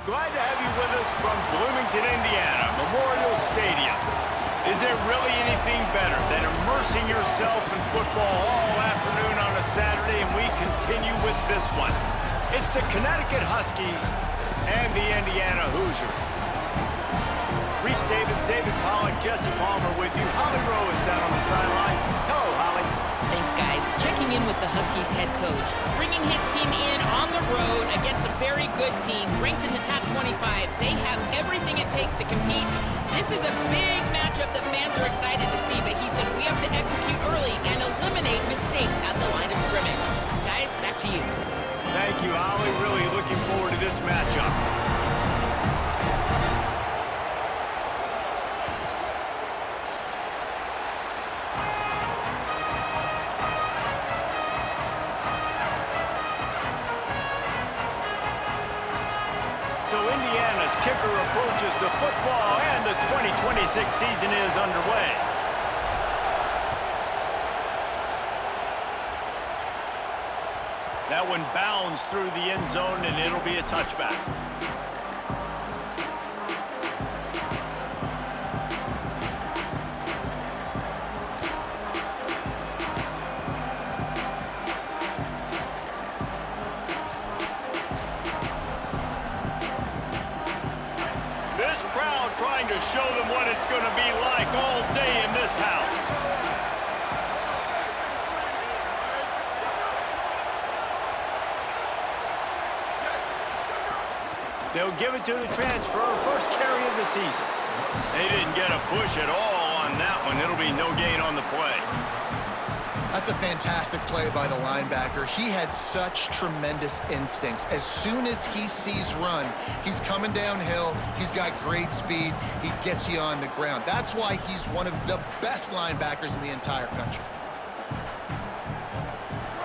Glad to have you with us from Bloomington, Indiana, Memorial Stadium. Is there really anything better than immersing yourself in football all afternoon on a Saturday, and we continue with this one. It's the Connecticut Huskies and the Indiana Hoosiers. Reese Davis, David Pollack, Jesse Palmer with you. Holly Rowe is down on the sideline. Hello, Holly. Thanks, guys. Checking in with the Huskies head coach, bringing his team in on the road against a very good team, ranked in the top 25. They have everything it takes to compete. This is a big matchup that fans are excited to see, but he said we have to execute early and eliminate mistakes at the line of scrimmage. Guys, back to you. Thank you, Holly. Really looking forward to this matchup. So Indiana's kicker approaches the football, and the 2026 season is underway. That one bounds through the end zone, and it'll be a touchback. This crowd trying to show them what it's going to be like all day in this house. They'll give it to the transfer, first carry of the season. They didn't get a push at all on that one. It'll be no gain on the play. That's a fantastic play by the linebacker. He has such tremendous instincts. As soon as he sees run, he's coming downhill. He's got great speed. He gets you on the ground. That's why he's one of the best linebackers in the entire country.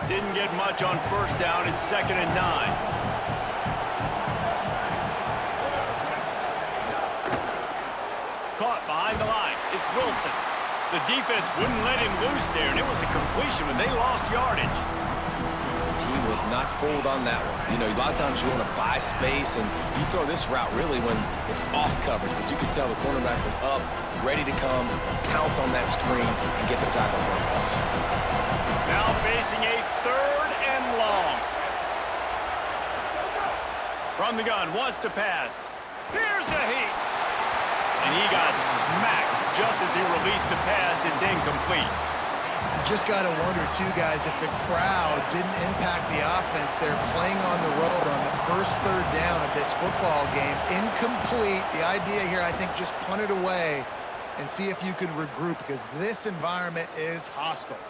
Didn't get much on first down. It's 2nd and 9. Caught behind the line. It's Wilson. The defense wouldn't let him loose there, and it was a completion when they lost yardage. He was not fooled on that one. You know, a lot of times you want to buy space, and you throw this route really when it's off coverage. But you could tell the cornerback was up, ready to come, pounce on that screen, and get the tackle for a loss. Now facing a 3rd and long. From the gun, wants to pass. Here's a heat. And he got smacked just as he released the pass. It's incomplete. You just got to wonder, too, guys, if the crowd didn't impact the offense. They're playing on the road on the first 3rd down of this football game. Incomplete. The idea here, I think, just punt it away and see if you can regroup, because this environment is hostile.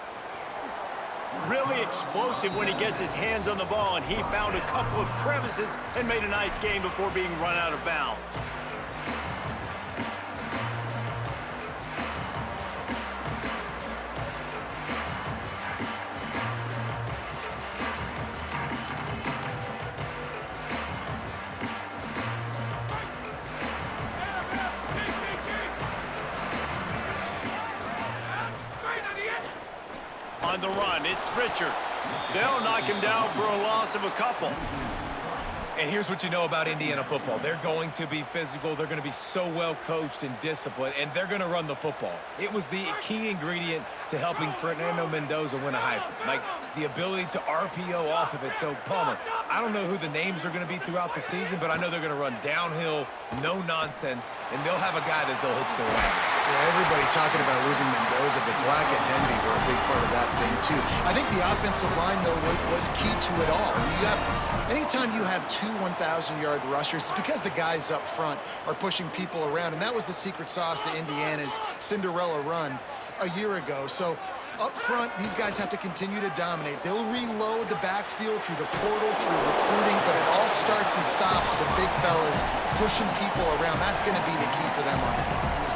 Really explosive when he gets his hands on the ball, and he found a couple of crevices and made a nice game before being run out of bounds. On the run, it's Richard. They'll knock him down for a loss of a couple. And here's what you know about Indiana football. They're going to be physical. They're going to be so well coached and disciplined, and they're going to run the football. It was the key ingredient to helping Fernando Mendoza win a Heisman, like the ability to RPO off of it. So, Palmer, I don't know who the names are going to be throughout the season, but I know they're going to run downhill, no nonsense, and they'll have a guy that they'll hitch their wagon to. Yeah, everybody talking about losing Mendoza, but Black and Henry were a big part of that thing, too. I think the offensive line, though, was key to it all. Anytime you have two 1,000-yard rushers, it's because the guys up front are pushing people around, and that was the secret sauce to Indiana's Cinderella run a year ago. So up front, these guys have to continue to dominate. They'll reload the backfield through the portal, through recruiting, but it all starts and stops with the big fellas pushing people around. That's going to be the key for them on defense.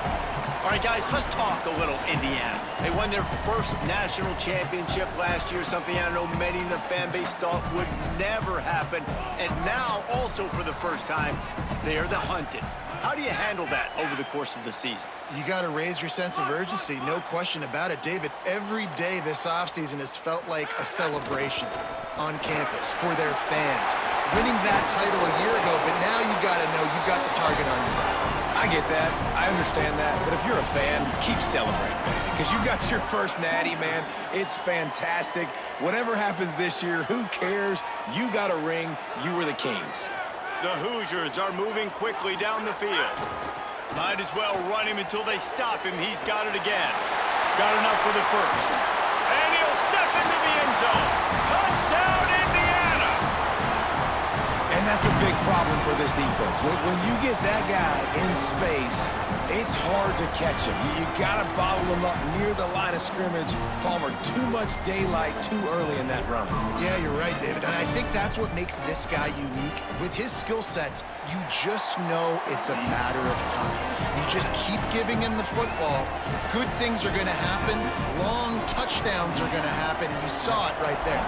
All right, guys, let's talk a little Indiana. They won their first national championship last year, something I know many in the fan base thought would never happen. And now, also for the first time, they're the hunted. How do you handle that over the course of the season? You got to raise your sense of urgency, no question about it, David. Every day this offseason has felt like a celebration on campus for their fans. Winning that title a year ago, but now you've got to know you've got the target on your back. I get that. I understand that. But if you're a fan, keep celebrating, baby, because you got your first natty, man. It's fantastic. Whatever happens this year, who cares? You got a ring. You were the Kings. The Hoosiers are moving quickly down the field. Might as well run him until they stop him. He's got it again. Got enough for the first. And he'll step into the end zone. Touchdown, Indiana! And that's a big problem for this defense. When you get that guy in space, it's hard to catch him. You got to bottle him up near the line of scrimmage. Palmer, too much daylight too early in that run. Yeah, you're right, David. And I think that's what makes this guy unique. With his skill sets, you just know it's a matter of time. You just keep giving him the football. Good things are going to happen. Long touchdowns are going to happen. And you saw it right there.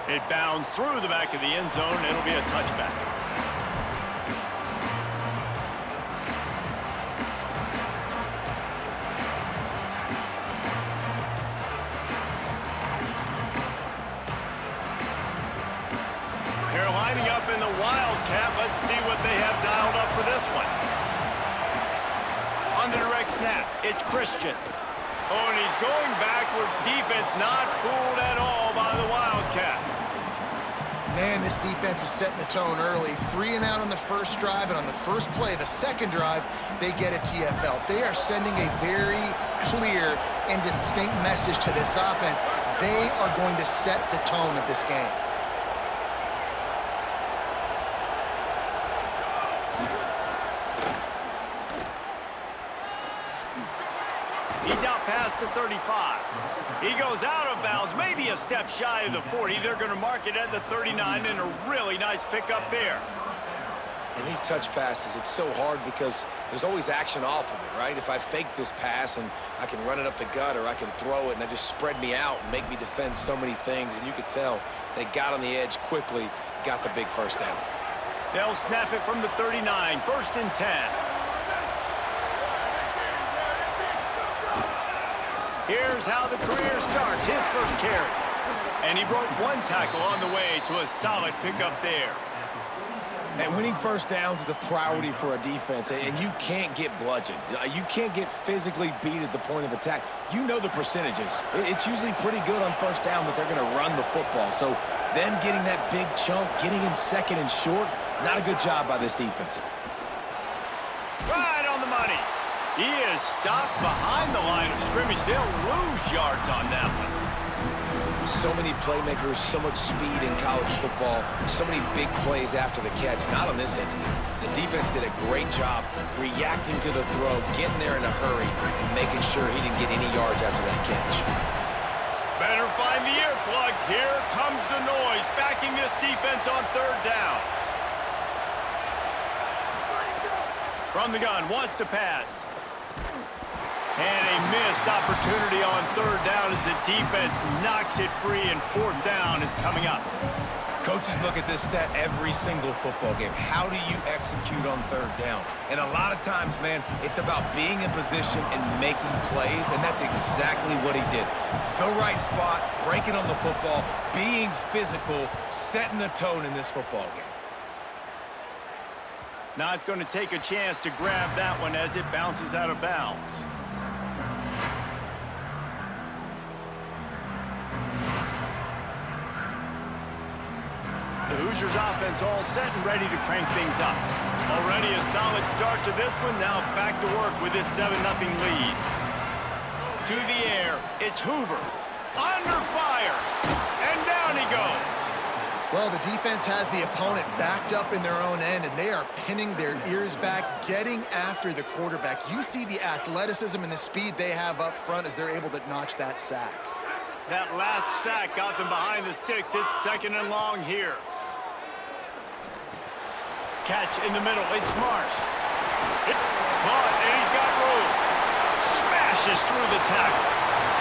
It bounds through the back of the end zone. It'll be a touchback. They're lining up in the Wildcat. Let's see what they have dialed up for this one. On the direct snap, it's Christian. Oh, and he's going backwards. Defense not fooled at all by the Wildcat. Man, this defense is setting the tone early. 3 and out on the first drive, and on the first play, the second drive, they get a TFL. They are sending a very clear and distinct message to this offense. They are going to set the tone of this game. He's out past the 35. He goes out of bounds, maybe a step shy of the 40. They're going to mark it at the 39, and a really nice pickup there. And these touch passes, it's so hard because there's always action off of it, right? If I fake this pass and I can run it up the gut or I can throw it and I just spread me out and make me defend so many things, and you could tell they got on the edge quickly, got the big first down. They'll snap it from the 39, 1st and 10. Here's how the career starts, his first carry. And he broke 1 tackle on the way to a solid pickup there. And winning first downs is a priority for a defense, and you can't get bludgeoned. You can't get physically beat at the point of attack. You know the percentages. It's usually pretty good on first down that they're going to run the football. So them getting that big chunk, getting in second and short, not a good job by this defense. Right on the money. He is stopped behind the line of scrimmage. They'll lose yards on that one. So many playmakers, so much speed in college football, so many big plays after the catch. Not on this instance. The defense did a great job reacting to the throw, getting there in a hurry, and making sure he didn't get any yards after that catch. Better find the earplugs. Here comes the noise, backing this defense on 3rd down. From the gun, wants to pass. And a missed opportunity on 3rd down as the defense knocks it free, and 4th down is coming up. Coaches look at this stat every single football game. How do you execute on 3rd down? And a lot of times, man, it's about being in position and making plays, and that's exactly what he did. The right spot, breaking on the football, being physical, setting the tone in this football game. Not going to take a chance to grab that one as it bounces out of bounds. The Hoosiers offense all set and ready to crank things up. Already a solid start to this one. Now back to work with this 7-0 lead. To the air, it's Hoover. Under fire. And down he goes. Well, the defense has the opponent backed up in their own end, and they are pinning their ears back, getting after the quarterback. You see the athleticism and the speed they have up front as they're able to notch that sack. That last sack got them behind the sticks. It's 2nd and long here. Catch in the middle. It's Marsh. Caught, and he's got room. Smashes through the tackle.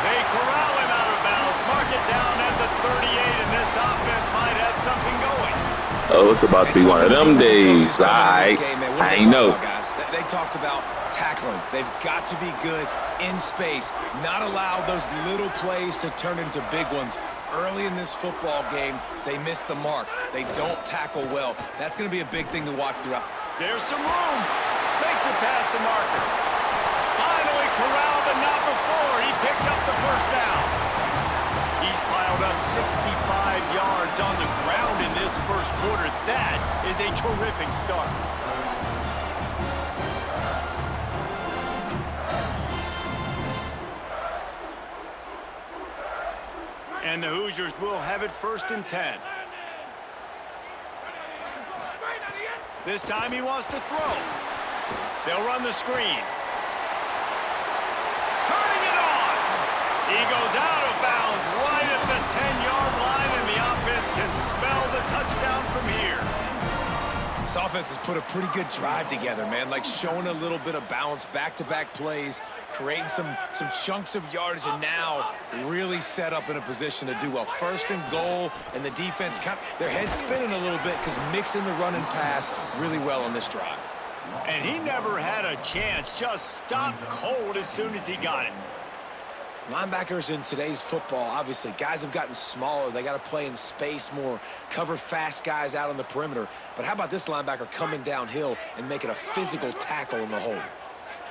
They corral him out of bounds. Mark it down at the 38, and this offense might have something going. Oh, it's about to be one of them days. All right. I ain't know. They talked about tackling. They've got to be good in space, not allow those little plays to turn into big ones. Early in this football game, they miss the mark. They don't tackle well. That's going to be a big thing to watch throughout. There's some room. Makes it past the marker. Finally corralled, but not before. He picked up the first down. He's piled up 65 yards on the ground in this first quarter. That is a terrific start. And the Hoosiers will have it 1st and 10. This time he wants to throw. They'll run the screen. Turning it on. He goes out of bounds right at the 10-yard line, and the offense can smell the touchdown from here. This offense has put a pretty good drive together, man, like showing a little bit of balance, back-to-back plays, creating some chunks of yardage, and now really set up in a position to do well. 1st and goal, and the defense, their heads spinning a little bit because mixing the run and pass really well on this drive. And he never had a chance, just stopped cold as soon as he got it. Linebackers in today's football, obviously, guys have gotten smaller. They got to play in space more, cover fast guys out on the perimeter. But how about this linebacker coming downhill and making a physical tackle in the hole?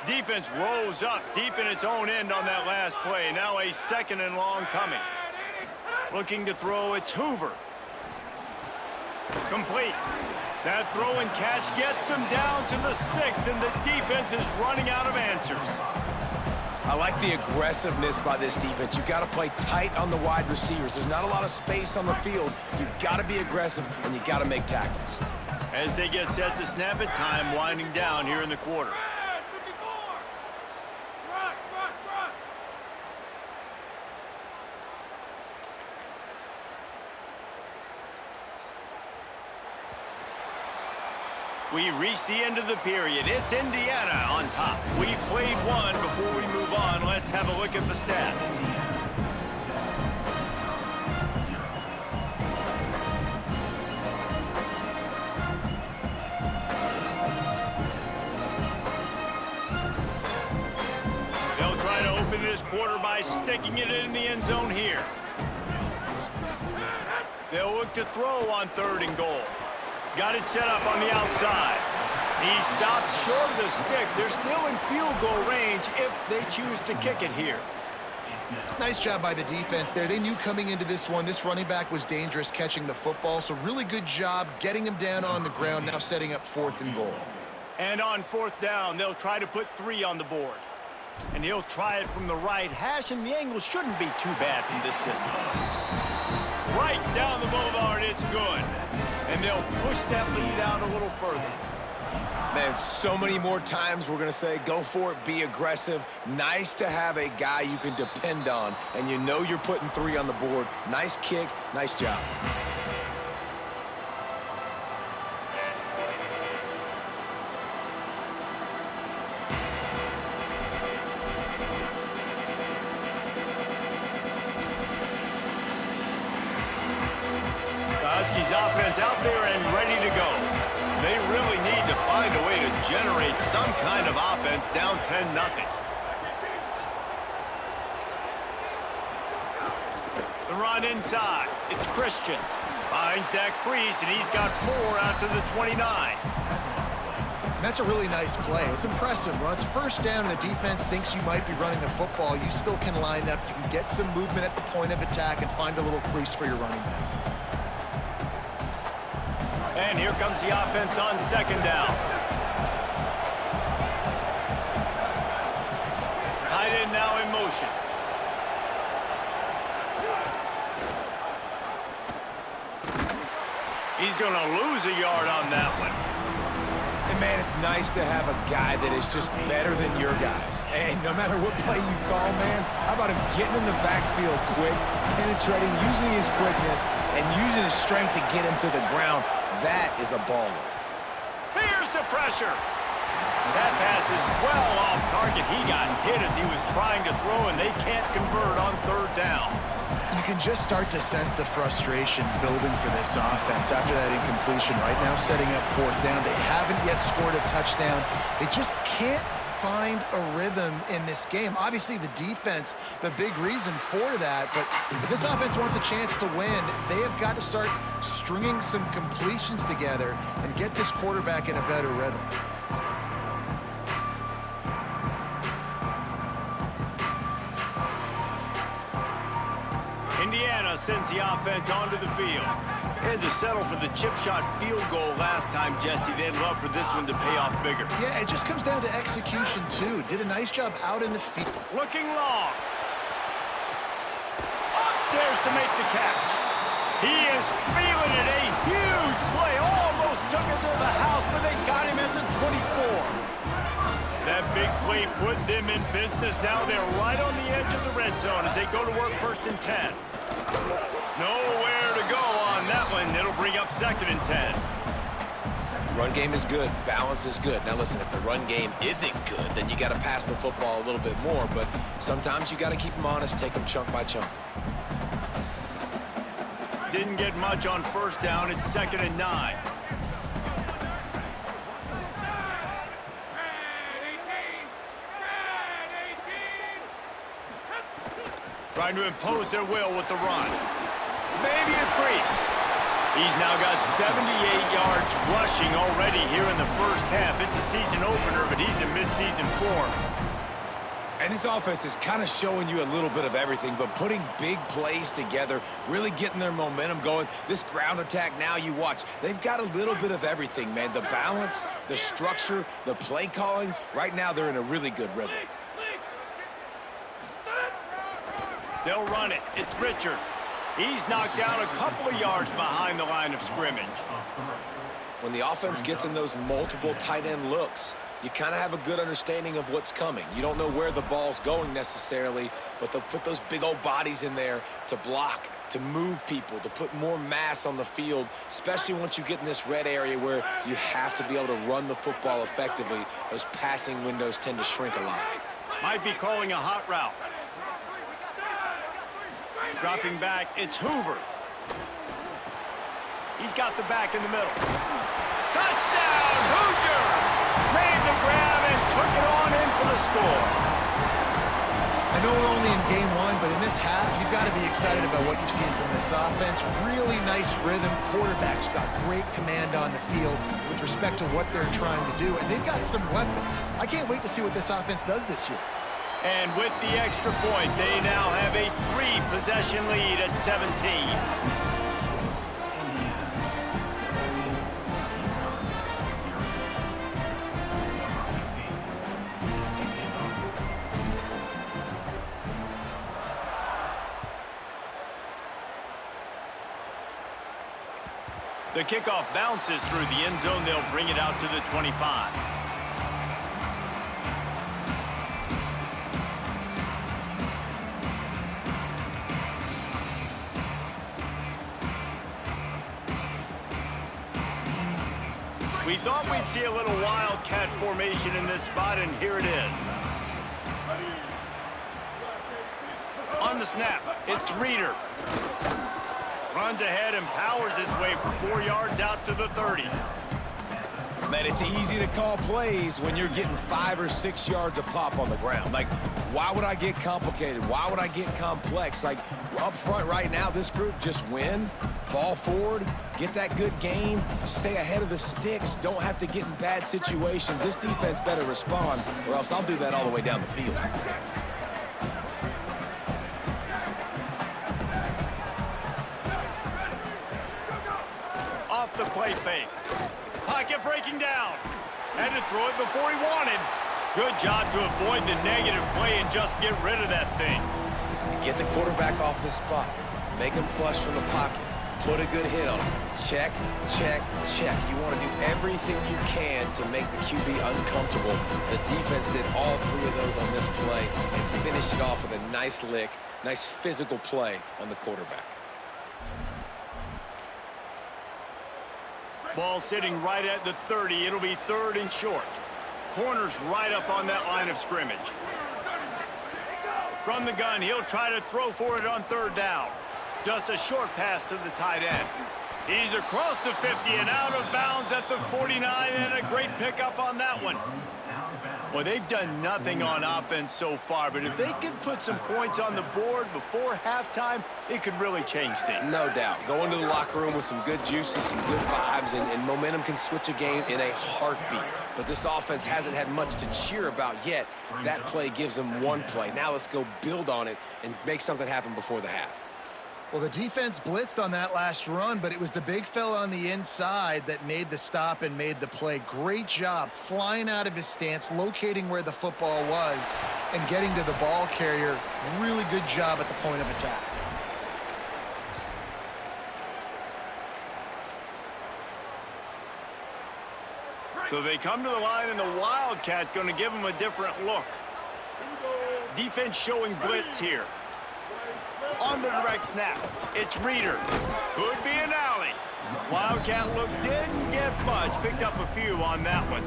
Defense rose up deep in its own end on that last play. Now a 2nd and long coming. Looking to throw, it's Hoover. Complete. That throw and catch gets them down to the 6, and the defense is running out of answers. I like the aggressiveness by this defense. You've got to play tight on the wide receivers. There's not a lot of space on the field. You've got to be aggressive, and you've got to make tackles. As they get set to snap it, time winding down here in the quarter. We reach the end of the period. It's Indiana on top. We've played one. Before we move on, let's have a look at the stats. They'll try to open this quarter by sticking it in the end zone here. They'll look to throw on 3rd and goal. Got it set up on the outside. He stopped short of the sticks. They're still in field goal range if they choose to kick it here. Nice job by the defense there. They knew coming into this one, this running back was dangerous catching the football, so really good job getting him down on the ground, now setting up 4th and goal. And on 4th down, they'll try to put 3 on the board. And he'll try it from the right hash, and the angle shouldn't be too bad from this distance. Right down the boulevard, it's good. And they'll push that lead out a little further. Man, so many more times we're going to say, go for it, be aggressive. Nice to have a guy you can depend on, and you know you're putting 3 on the board. Nice kick, nice job. Huskies offense out there and ready to go. They really need to find a way to generate some kind of offense down 10-0. The run inside. It's Christian. Finds that crease, and he's got 4 out to the 29. And that's a really nice play. It's impressive. When it's 1st down and the defense thinks you might be running the football, you still can line up. You can get some movement at the point of attack and find a little crease for your running back. And here comes the offense on 2nd down. Tight end now in motion. He's going to lose a yard on that one. And, man, it's nice to have a guy that is just better than your guys. And no matter what play you call, man, how about him getting in the backfield quick, penetrating, using his quickness, and using his strength to get him to the ground. That is a baller. Here's the pressure. That pass is well off target. He got hit as he was trying to throw, and they can't convert on 3rd down. You can just start to sense the frustration building for this offense after that incompletion. Right now, setting up 4th down. They haven't yet scored a touchdown. They just can't find a rhythm in this game. Obviously, the defense, the big reason for that. But if this offense wants a chance to win, they have got to start stringing some completions together and get this quarterback in a better rhythm. Indiana sends the offense onto the field. They had to settle for the chip shot field goal last time, Jesse. They'd love for this one to pay off bigger. Yeah, it just comes down to execution, too. Did a nice job out in the field. Looking long. Upstairs to make the catch. He is feeling it. A huge play. Almost took it to the house, but they got him at the 24. That big play put them in business. Now they're right on the edge of the red zone as they go to work 1st and 10. Nowhere to go on that one. It'll bring up 2nd and 10. Run game is good. Balance is good. Now, listen, if the run game isn't good, then you got to pass the football a little bit more. But sometimes you got to keep them honest, take them chunk by chunk. Didn't get much on 1st down. It's 2nd and 9. Trying to impose their will with the run. Maybe a crease. He's now got 78 yards rushing already here in the 1st half. It's a season opener, but he's in midseason form. And this offense is kind of showing you a little bit of everything, but putting big plays together, really getting their momentum going. This ground attack now, you watch. They've got a little bit of everything, man. The balance, the structure, the play calling. Right now, they're in a really good rhythm. They'll run it. It's Richard. He's knocked down a couple of yards behind the line of scrimmage. When the offense gets in those multiple tight end looks, you kind of have a good understanding of what's coming. You don't know where the ball's going necessarily, but they'll put those big old bodies in there to block, to move people, to put more mass on the field, especially once you get in this red area where you have to be able to run the football effectively. Those passing windows tend to shrink a lot. Might be calling a hot route. Dropping back, it's Hoover. He's got the back in the middle. Touchdown, Hoosiers! Made the grab and took it on in for the score. I know we're only in game 1, but in this half, you've got to be excited about what you've seen from this offense. Really nice rhythm. Quarterback's got great command on the field with respect to what they're trying to do, and they've got some weapons. I can't wait to see what this offense does this year. And with the extra point, they now have a 3-possession lead at 17. The kickoff bounces through the end zone. They'll bring it out to the 25. We thought we'd see a little wildcat formation in this spot, and here it is. On the snap, it's Reeder. Runs ahead and powers his way for 4 yards out to the 30. Man, it's easy to call plays when you're getting 5 or 6 yards a pop on the ground. Like, why would I get complicated? Why would I get complex? Like, up front right now, this group just win, fall forward, get that good gain, stay ahead of the sticks, don't have to get in bad situations. This defense better respond, or else I'll do that all the way down the field. Off the play fake. Pocket breaking down. Had to throw it before he wanted. Good job to avoid the negative play and just get rid of that thing. Get the quarterback off his spot. Make him flush from the pocket. Put a good hit on him. Check, check, check. You want to do everything you can to make the QB uncomfortable. The defense did all 3 of those on this play and finished it off with a nice lick, nice physical play on the quarterback. Ball sitting right at the 30. It'll be 3rd and short. Corner's right up on that line of scrimmage. From the gun, he'll try to throw for it on 3rd down. Just a short pass to the tight end. He's across the 50 and out of bounds at the 49, and a great pickup on that one. Well, they've done nothing on offense so far, but if they could put some points on the board before halftime, it could really change things. No doubt. Go into the locker room with some good juices, some good vibes, and momentum can switch a game in a heartbeat. But this offense hasn't had much to cheer about yet. That play gives them one play. Now let's go build on it and make something happen before the half. Well, the defense blitzed on that last run, but it was the big fella on the inside that made the stop and made the play. Great job flying out of his stance, locating where the football was, and getting to the ball carrier. Really good job at the point of attack. So they come to the line, and the Wildcat going to give them a different look. Defense showing blitz here. On the direct snap, it's Reeder. Could be an alley. Wildcat look didn't get much. Picked up a few on that one.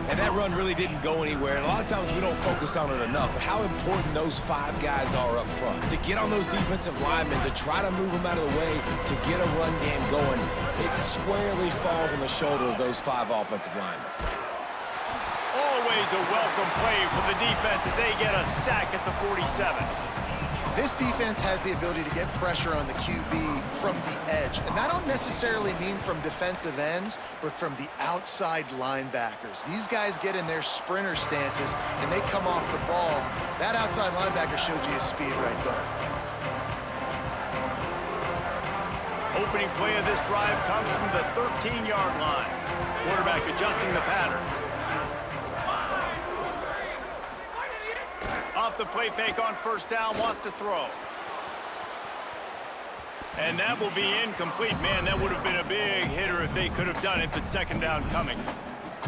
And that run really didn't go anywhere. And a lot of times we don't focus on it enough. But how important those 5 guys are up front. To get on those defensive linemen, to try to move them out of the way, to get a run game going, it squarely falls on the shoulder of those 5 offensive linemen. Always a welcome play for the defense as they get a sack at the 47. This defense has the ability to get pressure on the QB from the edge. And that don't necessarily mean from defensive ends, but from the outside linebackers. These guys get in their sprinter stances, and they come off the ball. That outside linebacker showed you his speed right there. Opening play of this drive comes from the 13-yard line. Quarterback adjusting the pattern. Off the play fake on first down, wants to throw. And that will be incomplete. Man, that would have been a big hitter if they could have done it, but second down coming.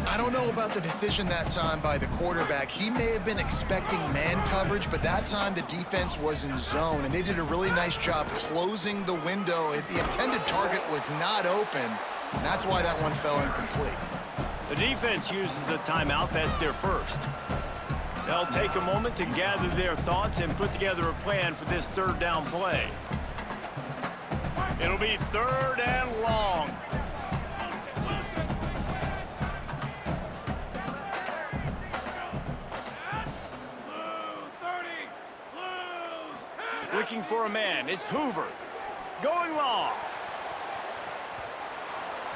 I don't know about the decision that time by the quarterback. He may have been expecting man coverage, but that time the defense was in zone, and they did a really nice job closing the window. The intended target was not open, and that's why that one fell incomplete. The defense uses a timeout. That's their first. They'll take a moment to gather their thoughts and put together a plan for this third down play. It'll be third and long. Looking for a man. It's Hoover. Going long.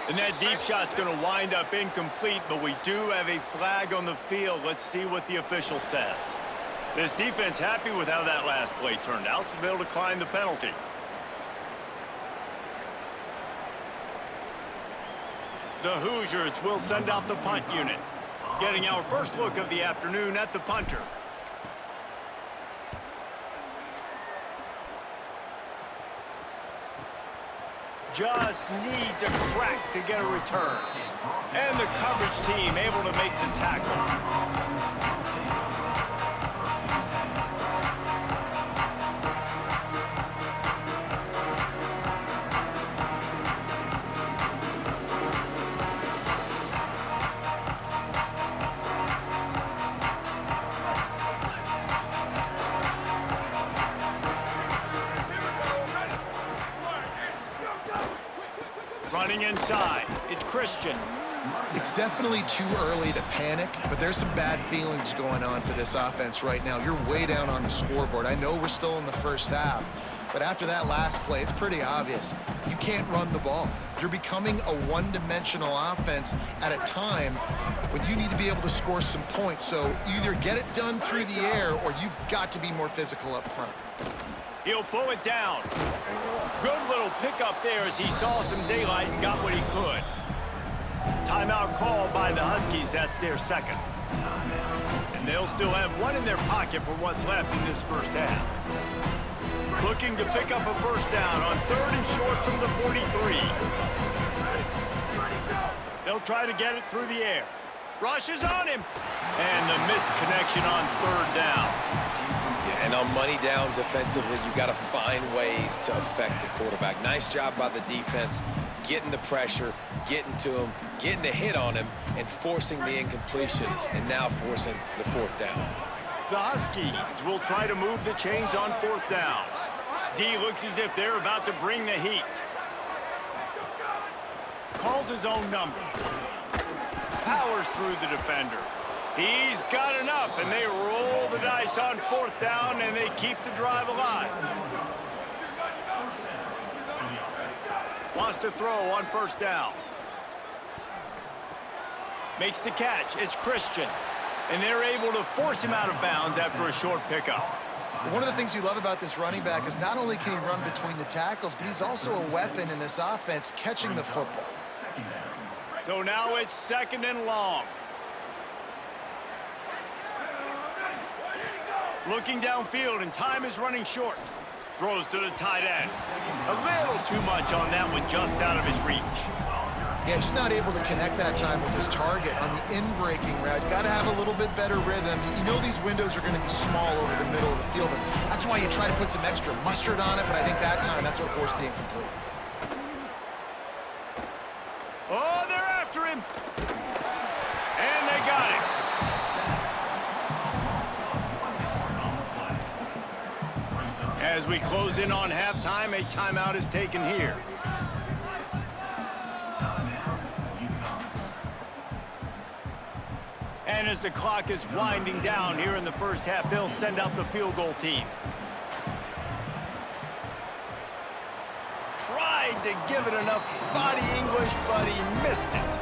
And that deep shot's going to wind up incomplete, but we do have a flag on the field. Let's see what the official says. This defense happy with how that last play turned out, so they'll decline the penalty. The Hoosiers will send out the punt unit. Getting our first look of the afternoon at the punter. Just needs a crack to get a return. And the coverage team able to make the tackle. Running inside, it's Christian. It's definitely too early to panic, but there's some bad feelings going on for this offense right now. You're way down on the scoreboard. I know we're still in the first half, but after that last play, it's pretty obvious. You can't run the ball. You're becoming a one-dimensional offense at a time when you need to be able to score some points. So either get it done through the air or you've got to be more physical up front. He'll pull it down. Good little pickup there as he saw some daylight and got what he could. Timeout called by the Huskies. That's their second. And they'll still have one in their pocket for what's left in this first half. Looking to pick up a first down on third and short from the 43. They'll try to get it through the air. Rushes on him. And the missed connection on third down. Yeah, and on money down defensively, you got to find ways to affect the quarterback. Nice job by the defense, getting the pressure, getting to him, getting a hit on him, and forcing the incompletion, and now forcing the fourth down. The Huskies will try to move the chains on fourth down. D looks as if they're about to bring the heat. Calls his own number. Powers through the defender. He's got enough, and they roll the dice on 4th down, and they keep the drive alive. Lost a throw on 1st down. Makes the catch. It's Christian. And they're able to force him out of bounds after a short pickup. One of the things you love about this running back is not only can he run between the tackles, but he's also a weapon in this offense catching the football. So now it's 2nd and long. Looking downfield, and time is running short. Throws to the tight end. A little too much on that one, just out of his reach. Yeah, he's not able to connect that time with his target on the in-breaking route. Got to have a little bit better rhythm. You know these windows are going to be small over the middle of the field, and that's why you try to put some extra mustard on it, but I think that time, that's what forced the incomplete. Oh, they're after him. And they got him. As we close in on halftime, a timeout is taken here. And as the clock is winding down here in the first half, they'll send out the field goal team. Tried to give it enough body English, but he missed it.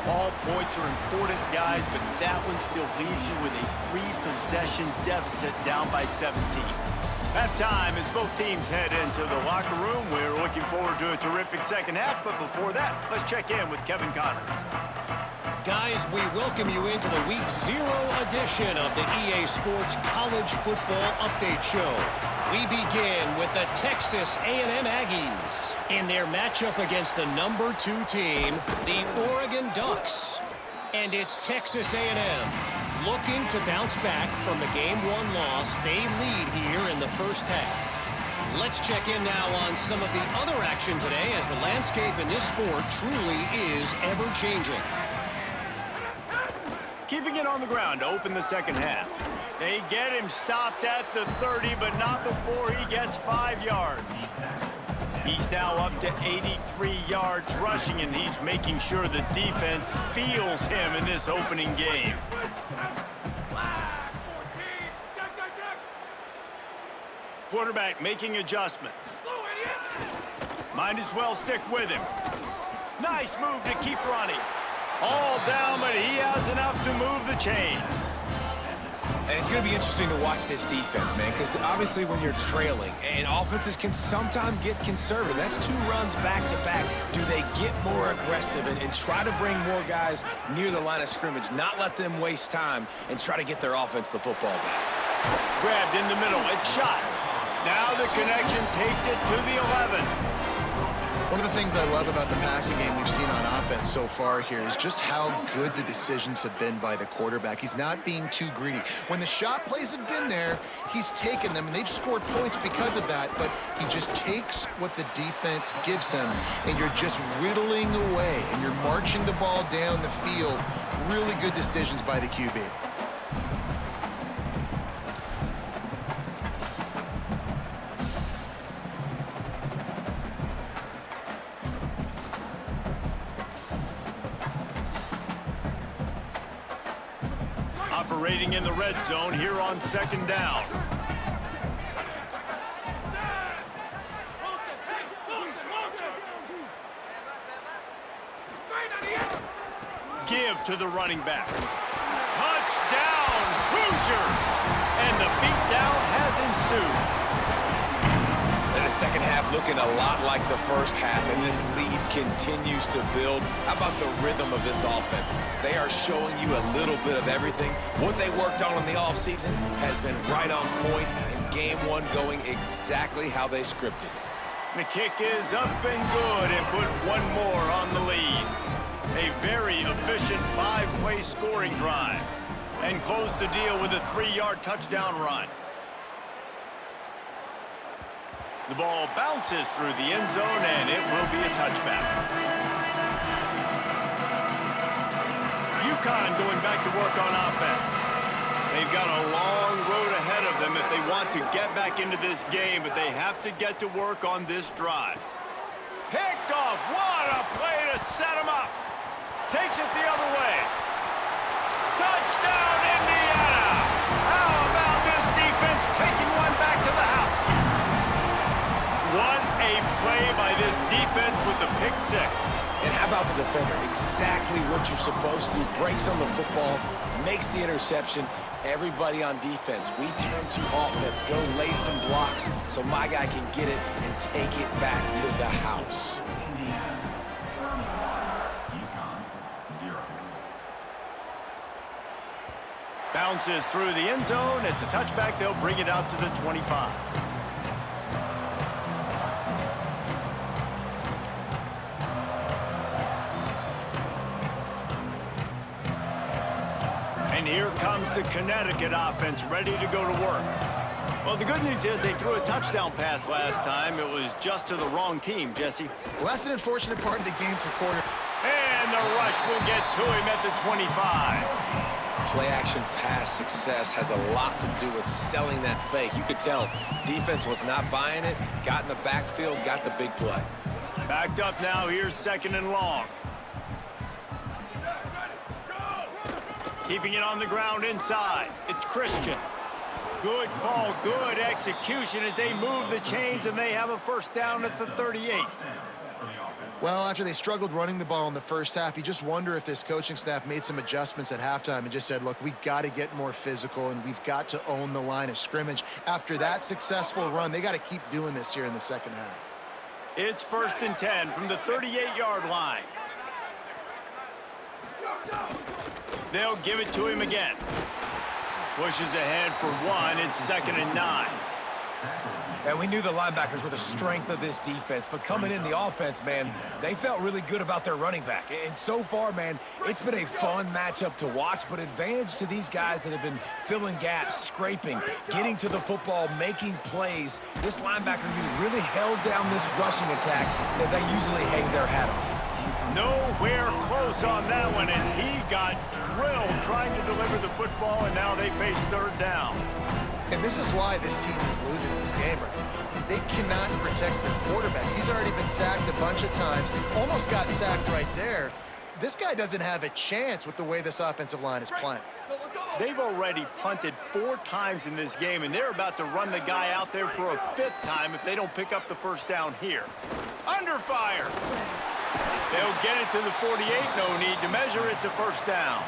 All points are important, guys, but that one still leaves you with a 3-possession deficit down by 17. Halftime as both teams head into the locker room. We're looking forward to a terrific second half, but before that, let's check in with Kevin Connors. Guys, we welcome you into the Week 0 edition of the EA Sports College Football Update Show. We begin with the Texas A&M Aggies in their matchup against the number 2 team, the Oregon Ducks. And it's Texas A&M looking to bounce back from the Game 1 loss. They lead here in the first half. Let's check in now on some of the other action today, as the landscape in this sport truly is ever-changing. Keeping it on the ground to open the second half. They get him stopped at the 30, but not before he gets 5 yards. He's now up to 83 yards rushing, and he's making sure the defense feels him in this opening game. Quarterback making adjustments. Might as well stick with him. Nice move to keep running. All down, but he has enough to move the chains. And it's going to be interesting to watch this defense, man, because obviously when you're trailing, and offenses can sometimes get conservative. That's 2 runs back-to-back. Do they get more aggressive and try to bring more guys near the line of scrimmage, not let them waste time, and try to get their offense the football back? Grabbed in the middle. It's shot. Now the connection takes it to the 11. One of the things I love about the passing game we've seen on offense so far here is just how good the decisions have been by the quarterback. He's not being too greedy. When the shot plays have been there, he's taken them, and they've scored points because of that, but he just takes what the defense gives him, and you're just whittling away, and you're marching the ball down the field. Really good decisions by the QB. Operating in the red zone here on 2nd down. Give to the running back. Touchdown, Hoosiers! And the beatdown has ensued. And the second half looking a lot like the first half, and this lead continues to build. How about the rhythm of this offense? They are showing you a little bit of everything. What they worked on in the offseason has been right on point, and Game 1 going exactly how they scripted it. The kick is up and good, and put one more on the lead. A very efficient 5-play scoring drive, and close the deal with a 3-yard touchdown run. The ball bounces through the end zone, and it will be a touchback. UCONN going back to work on offense. They've got a long road ahead of them. them if they want to get back into this game, but they have to get to work on this drive. Picked off. What a play to set him up. Takes it the other way. Touchdown, Indiana! How about this defense taking one back to the house? What a play by this defense with the pick six. And how about the defender? Exactly what you're supposed to. Breaks on the football, makes the interception. Everybody on defense, we turn to offense. Go lay some blocks so my guy can get it and take it back to the house. Bounces through the end zone. It's a touchback. They'll bring it out to the 25. And here comes the Connecticut offense ready to go to work. Well, the good news is they threw a touchdown pass last time. It was just to the wrong team, Jesse. Well, that's an unfortunate part of the game for quarter. And the rush will get to him at the 25. Play-action pass success has a lot to do with selling that fake. You could tell defense was not buying it, got in the backfield, got the big play. Backed up now, here's 2nd and long. Keeping it on the ground inside. It's Christian. Good call, good execution as they move the chains, and they have a first down at the 38. Well, after they struggled running the ball in the first half, you just wonder if this coaching staff made some adjustments at halftime and just said, look, we got to get more physical and we've got to own the line of scrimmage. After that successful run, they got to keep doing this here in the second half. It's 1st and 10 from the 38-yard line. They'll give it to him again. Pushes ahead for 1. It's 2nd and 9. And we knew the linebackers were the strength of this defense, but coming in the offense, man, they felt really good about their running back. And so far, man, it's been a fun matchup to watch, but advantage to these guys that have been filling gaps, scraping, getting to the football, making plays. This linebacker unit really held down this rushing attack that they usually hang their hat on. Nowhere close on that one as he got drilled trying to deliver the football, and now they face 3rd down. And this is why this team is losing this game right now. They cannot protect their quarterback. He's already been sacked a bunch of times, almost got sacked right there. This guy doesn't have a chance with the way this offensive line is playing. They've already punted 4 times in this game, and they're about to run the guy out there for a 5th time if they don't pick up the first down here. Under fire. They'll get it to the 48. No need to measure. It's a first down.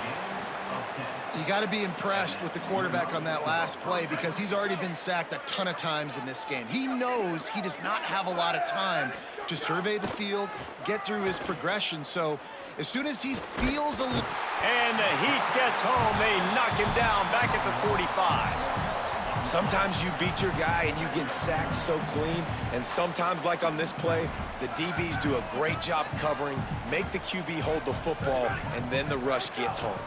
You got to be impressed with the quarterback on that last play because he's already been sacked a ton of times in this game. He knows he does not have a lot of time to survey the field, get through his progression. So as soon as he feels a little... And the heat gets home. They knock him down back at the 45. Sometimes you beat your guy and you get sacked so clean, and sometimes, like on this play, the DBs do a great job covering, make the QB hold the football, and then the rush gets home.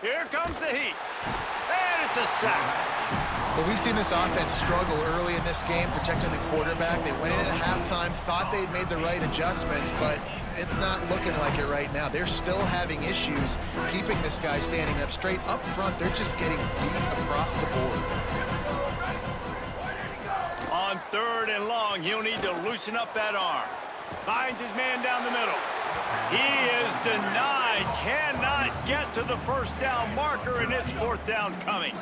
Here comes the heat. And it's a sack. Well, we've seen this offense struggle early in this game, protecting the quarterback. They went in at halftime, thought they'd made the right adjustments, but it's not looking like it right now. They're still having issues keeping this guy standing up straight. Up front, they're just getting beat across the board. On 3rd and long, he'll need to loosen up that arm. Finds his man down the middle. He is denied. Cannot get to the first down marker, and it's 4th down coming.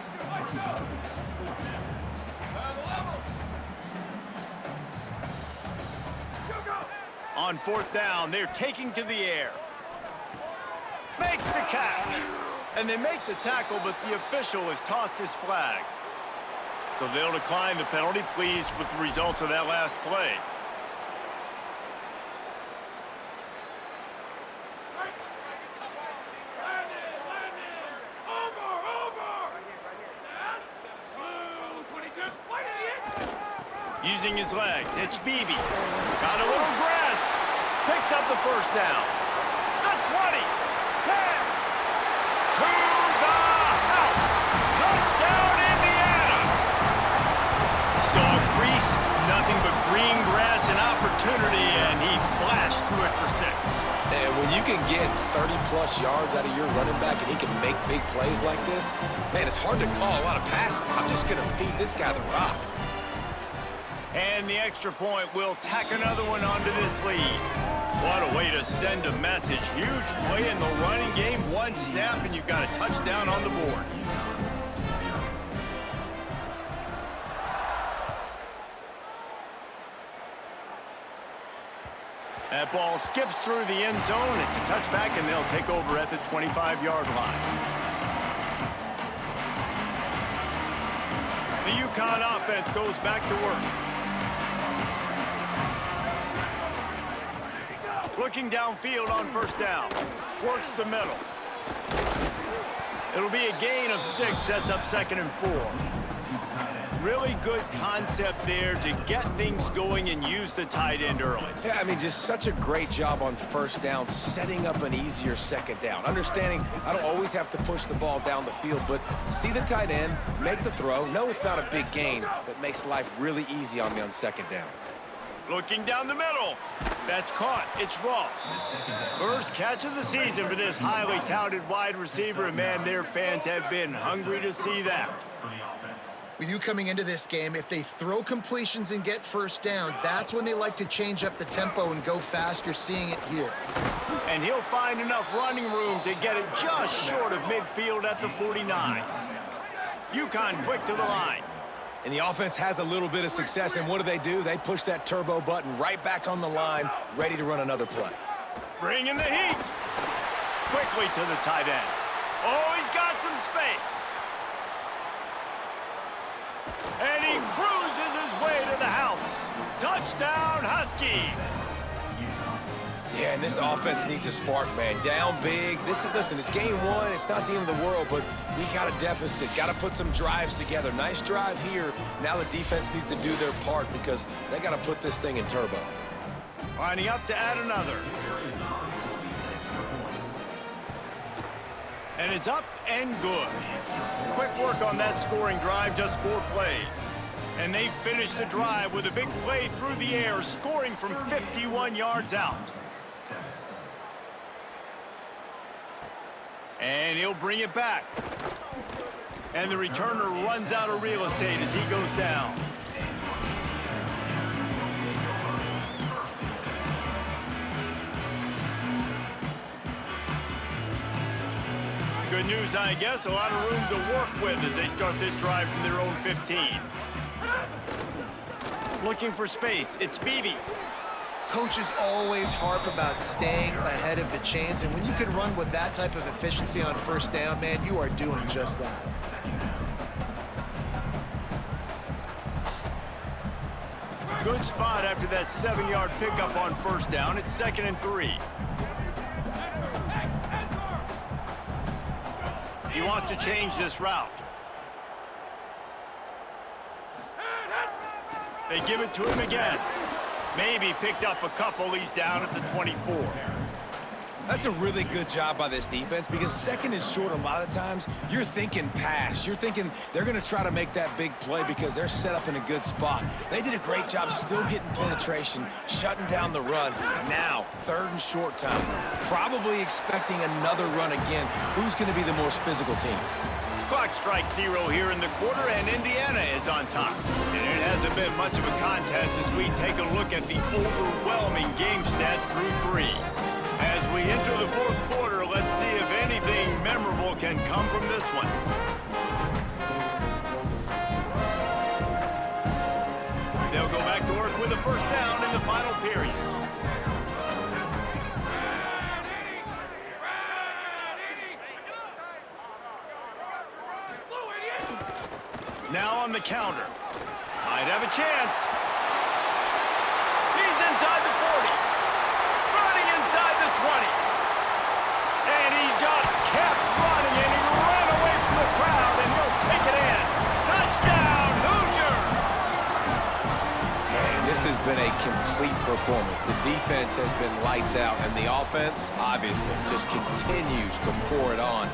On 4th down, they're taking to the air. Makes the catch. And they make the tackle, but the official has tossed his flag. So they'll decline the penalty, pleased with the results of that last play. Using his legs, it's Beebe. Got a little grass. Picks up the first down. The 20, 10, to the house. Touchdown, Indiana. Saw Grease, nothing but green grass and opportunity, and he flashed through it for 6. And when you can get 30-plus yards out of your running back and he can make big plays like this, man, it's hard to call a lot of passes. I'm just going to feed this guy the rock. And the extra point will tack another one onto this lead. What a way to send a message. Huge play in the running game. One snap, and you've got a touchdown on the board. That ball skips through the end zone. It's a touchback, and they'll take over at the 25-yard line. The UConn offense goes back to work. Looking downfield on first down. Works the middle. It'll be a gain of 6. Sets up 2nd and 4. Really good concept there to get things going and use the tight end early. Yeah, I mean, just such a great job on first down, setting up an easier second down. Understanding I don't always have to push the ball down the field, but see the tight end, make the throw. No, it's not a big gain, but makes life really easy on me on second down. Looking down the middle. That's caught. It's Ross. First catch of the season for this highly touted wide receiver, and man, their fans have been hungry to see that. When you coming into this game, if they throw completions and get first downs, that's when they like to change up the tempo and go fast. You're seeing it here. And he'll find enough running room to get it just short of midfield at the 49. UConn quick to the line. And the offense has a little bit of success, and what do? They push that turbo button right back on the line, ready to run another play. Bring in the heat. Quickly to the tight end. Oh, he's got some space. And he cruises his way to the house. Touchdown, Huskies. Yeah, and this offense needs a spark, man. Down big. Listen, it's game 1. It's not the end of the world, but we got a deficit. Got to put some drives together. Nice drive here. Now the defense needs to do their part because they got to put this thing in turbo. Lining up to add another. And it's up and good. Quick work on that scoring drive, just 4 plays. And they finish the drive with a big play through the air, scoring from 51 yards out. And he'll bring it back. And the returner runs out of real estate as he goes down. Good news, I guess. A lot of room to work with as they start this drive from their own 15. Looking for space. It's Beebe. Coaches always harp about staying ahead of the chains, and when you can run with that type of efficiency on first down, man, you are doing just that. Good spot after that 7-yard pickup on first down. It's 2nd and 3. He wants to change this route. They give it to him again. Maybe picked up a couple. He's down at the 24. That's a really good job by this defense because 2nd and short, a lot of times, you're thinking pass. You're thinking they're going to try to make that big play because they're set up in a good spot. They did a great job still getting penetration, shutting down the run. Now, 3rd and short time, probably expecting another run again. Who's going to be the most physical team? Clock strikes 0 here in the quarter, and Indiana is on top. And it hasn't been much of a contest as we take a look at the overwhelming game stats through 3. As we enter the 4th quarter, let's see if anything memorable can come from this one. They'll go back to work with a first down in the final period. Now on the counter. Might have a chance. He's inside the 40. Running inside the 20. And he just kept running, and he ran away from the crowd, and he'll take it in. Touchdown, Hoosiers! Man, this has been a complete performance. The defense has been lights out, and the offense, obviously, just continues to pour it on.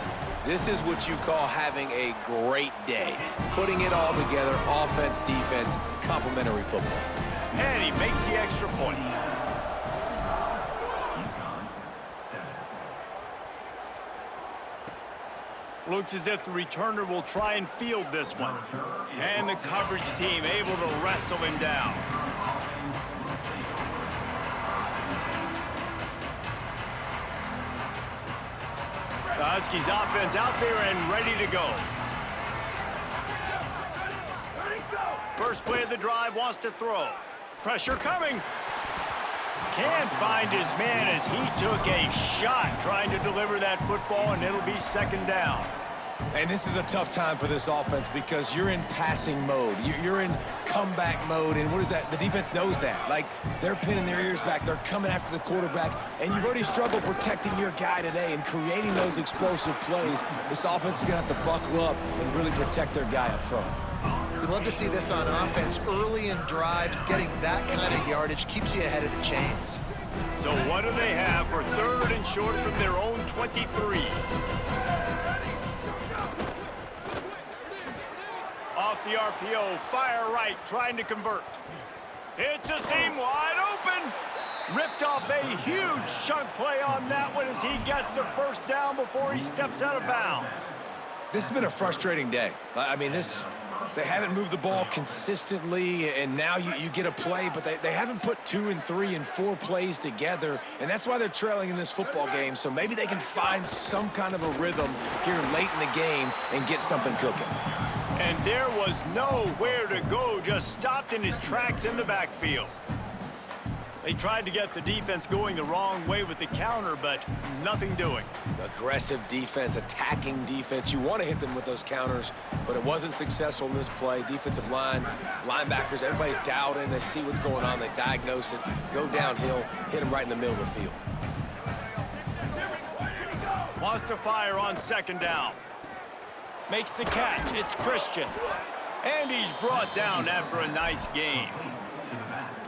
This is what you call having a great day. Putting it all together, offense, defense, complementary football. And he makes the extra point. Looks as if the returner will try and field this one. And the coverage team able to wrestle him down. The Huskies offense out there and ready to go. First play of the drive, wants to throw. Pressure coming. Can't find his man as he took a shot trying to deliver that football, and it'll be second down. And this is a tough time for this offense because you're in passing mode. You're in comeback mode, and what is that? The defense knows that. Like, they're pinning their ears back. They're coming after the quarterback, and you've already struggled protecting your guy today and creating those explosive plays. This offense is going to have to buckle up and really protect their guy up front. We'd love to see this on offense. Early in drives, getting that kind of yardage keeps you ahead of the chains. So what do they have for third and short from their own 23? Off the RPO, fire right, trying to convert. It's a seam wide open. Ripped off a huge chunk play on that one as he gets the first down before he steps out of bounds. This has been a frustrating day. I mean, they haven't moved the ball consistently, and now you get a play, but they haven't put 2 and 3 and 4 plays together, and that's why they're trailing in this football game. So maybe they can find some kind of a rhythm here late in the game and get something cooking. And there was nowhere to go, just stopped in his tracks in the backfield. They tried to get the defense going the wrong way with the counter, but nothing doing. Aggressive defense, attacking defense. You want to hit them with those counters, but it wasn't successful in this play. Defensive line, linebackers, everybody's dialed in. They see what's going on. They diagnose it, go downhill, hit them right in the middle of the field. Wants to fire on second down. Makes the catch. It's Christian. And he's brought down after a nice game.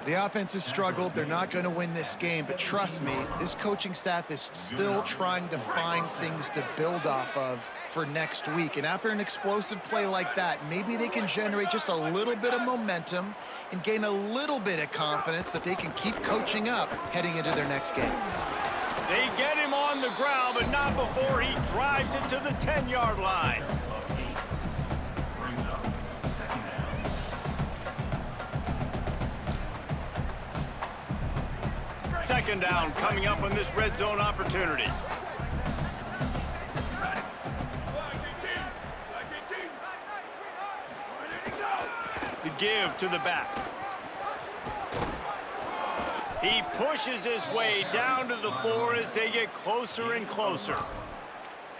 The offense has struggled. They're not going to win this game, but trust me, this coaching staff is still trying to find things to build off of for next week. And after an explosive play like that, maybe they can generate just a little bit of momentum and gain a little bit of confidence that they can keep coaching up heading into their next game. They get him on the ground, but not before he drives it to the 10-yard line. Second down coming up on this red zone opportunity. The give to the back. He pushes his way down to the 4 as they get closer and closer.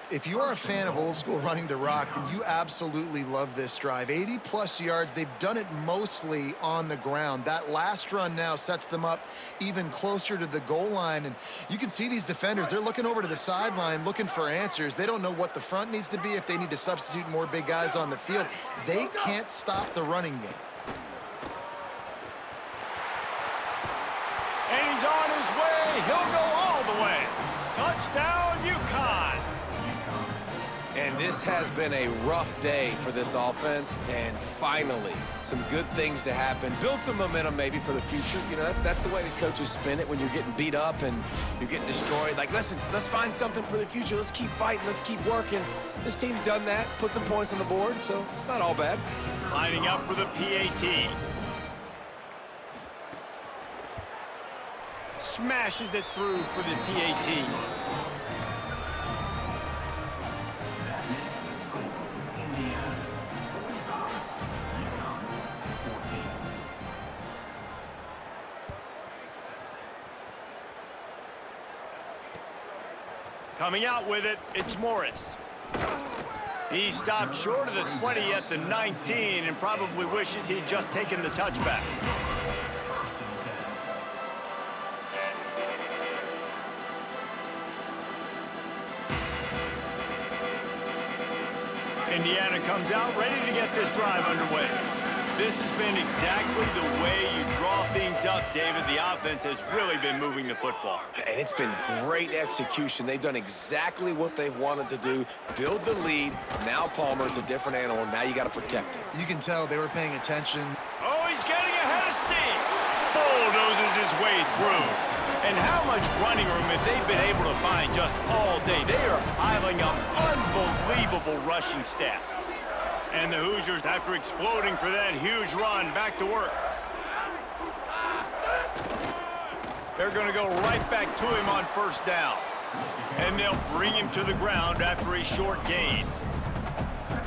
If you are a fan of old school running the rock, then you absolutely love this drive. 80-plus yards. They've done it mostly on the ground. That last run now sets them up even closer to the goal line. And you can see these defenders, they're looking over to the sideline looking for answers. They don't know what the front needs to be, if they need to substitute more big guys on the field. They can't stop the running game. And he's on his way. He'll go all the way. Touchdown, UConn. And this has been a rough day for this offense, and finally, some good things to happen. Build some momentum maybe for the future. You know, that's the way the coaches spin it when you're getting beat up and you're getting destroyed. Like, listen, let's find something for the future. Let's keep fighting. Let's keep working. This team's done that, put some points on the board, so it's not all bad. Lining up for the PAT. Smashes it through for the PAT. Coming out with it, it's Morris. He stopped short of the 20 at the 19 and probably wishes he'd just taken the touchback. Indiana comes out ready to get this drive underway. This has been exactly the way you draw things up, David. The offense has really been moving the football. And it's been great execution. They've done exactly what they've wanted to do. Build the lead. Now Palmer's a different animal. Now you got to protect him. You can tell they were paying attention. Oh, he's getting ahead of steam. Bulldozes his way through. And how much running room have they been able to find just all day? They are piling up unbelievable rushing stats. And the Hoosiers, after exploding for that huge run, back to work. They're going to go right back to him on first down. And they'll bring him to the ground after a short gain.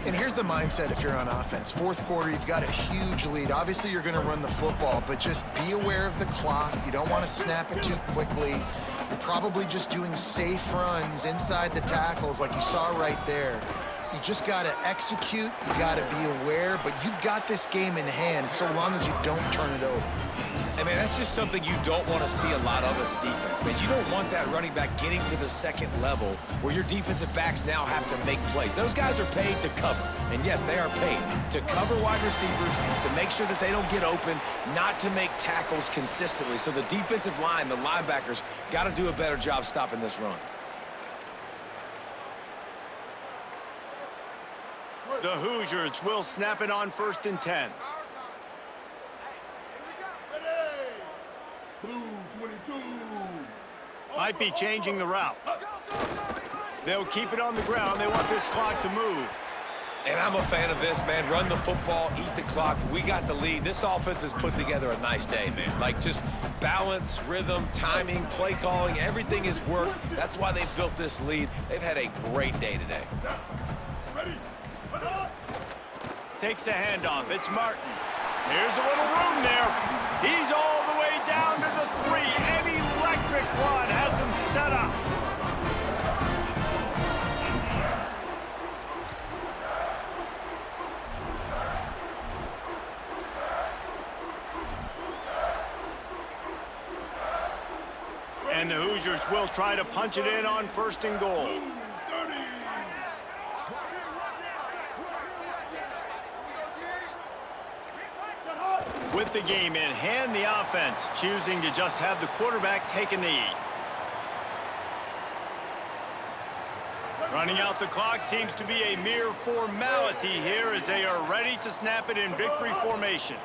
And here's the mindset if you're on offense. Fourth quarter, you've got a huge lead. Obviously, you're going to run the football, but just be aware of the clock. You don't want to snap it too quickly. You're probably just doing safe runs inside the tackles like you saw right there. You just got to execute. You got to be aware, but you've got this game in hand so long as you don't turn it over. And, man, that's just something you don't want to see a lot of as a defense. Man, you don't want that running back getting to the second level where your defensive backs now have to make plays. Those guys are paid to cover. And, yes, they are paid to cover wide receivers, to make sure that they don't get open, not to make tackles consistently. So the defensive line, the linebackers, got to do a better job stopping this run. The Hoosiers will snap it on 1st and 10. Blue 22. Might be changing the route. They'll keep it on the ground. They want this clock to move. And I'm a fan of this, man. Run the football, eat the clock. We got the lead. This offense has put together a nice day, man. Like, just balance, rhythm, timing, play calling, everything has worked. That's why they've built this lead. They've had a great day today. Ready. Takes the handoff. It's Martin. Here's a little room there. He's all the way down to the 3. An electric run has him set up. And the Hoosiers will try to punch it in on 1st and goal. With the game in hand, the offense choosing to just have the quarterback take a knee. Running out the clock seems to be a mere formality here as they are ready to snap it in victory formation.